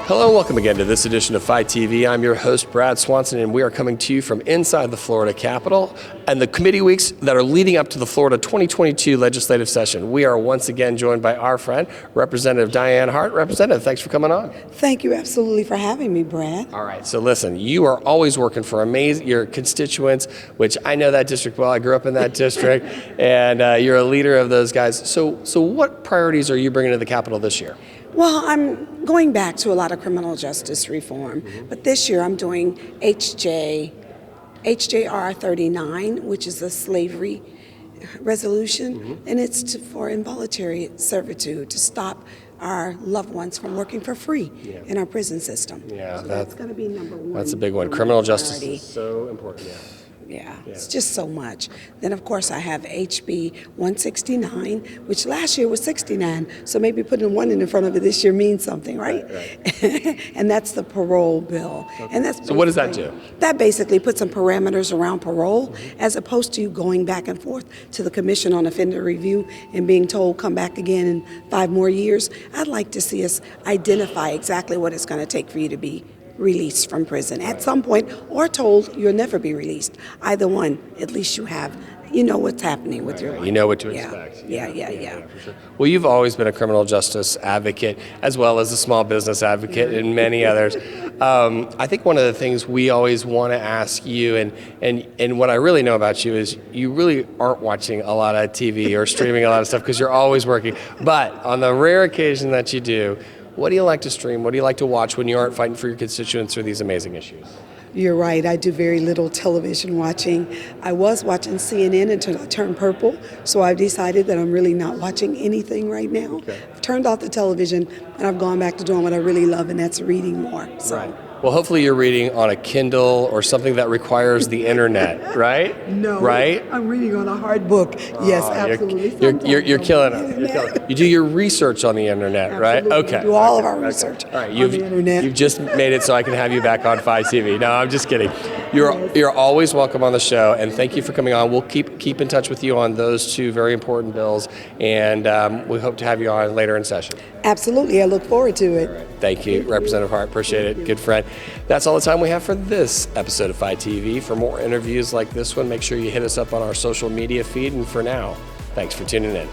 Hello, welcome again to this edition of FiTV. I'm your host, Brad Swanson, and we are coming to you from inside the Florida Capitol and the committee weeks that are leading up to the Florida 2022 legislative session. We are once again joined by our friend, Representative Dianne Hart. Representative, thanks for coming on. Thank you absolutely for having me, Brad. All right, so listen, you are always working for your constituents, which I know that district well. I grew up in that district, and you're a leader of those guys. So what priorities are you bringing to the Capitol this year? Well, I'm going back to a lot of criminal justice reform, but this year I'm doing HJR 39, which is a slavery resolution, and it's for involuntary servitude to stop our loved ones from working for free in our prison system. Yeah, so that's going to be number one. That's a big one. Criminal justice is so important. Yeah, it's just so much. Then, of course, I have HB 169, which last year was 69, so maybe putting one in front of it this year means something, right? Right. And that's the parole bill. Okay. And that's so what does that do? That basically puts some parameters around parole, as opposed to you going back and forth to the Commission on Offender Review and being told, come back again in 5 more years. I'd like to see us identify exactly what it's going to take for you to be released from prison at some point, or told you'll never be released. Either one, at least you know what's happening with your life. You know what to expect. Yeah. For sure. Well, you've always been a criminal justice advocate, as well as a small business advocate and many others. I think one of the things we always want to ask you, and what I really know about you is you really aren't watching a lot of TV or streaming a lot of stuff because you're always working. But on the rare occasion that you do, what do you like to stream? What do you like to watch when you aren't fighting for your constituents for these amazing issues? You're right. I do very little television watching. I was watching CNN until I turned purple, so I've decided that I'm really not watching anything right now. Okay. I've turned off the television, and I've gone back to doing what I really love, and that's reading more. So. Right. Well, hopefully you're reading on a Kindle or something that requires the internet, right? No. Right? I'm reading on a hard book. Yes, absolutely. You're killing it. You do your research on the internet, absolutely. Right? Okay. We do all of our research all right. on the internet. You've just made it so I can have you back on FiTV. No, I'm just kidding. You're always welcome on the show, and thank you for coming on. We'll keep in touch with you on those 2 very important bills, and we hope to have you on later in session. Absolutely. I look forward to it. Right. Thank you, Representative Hart. Appreciate it. Good friend. That's all the time we have for this episode of FiTV. For more interviews like this one, make sure you hit us up on our social media feed. And for now, thanks for tuning in.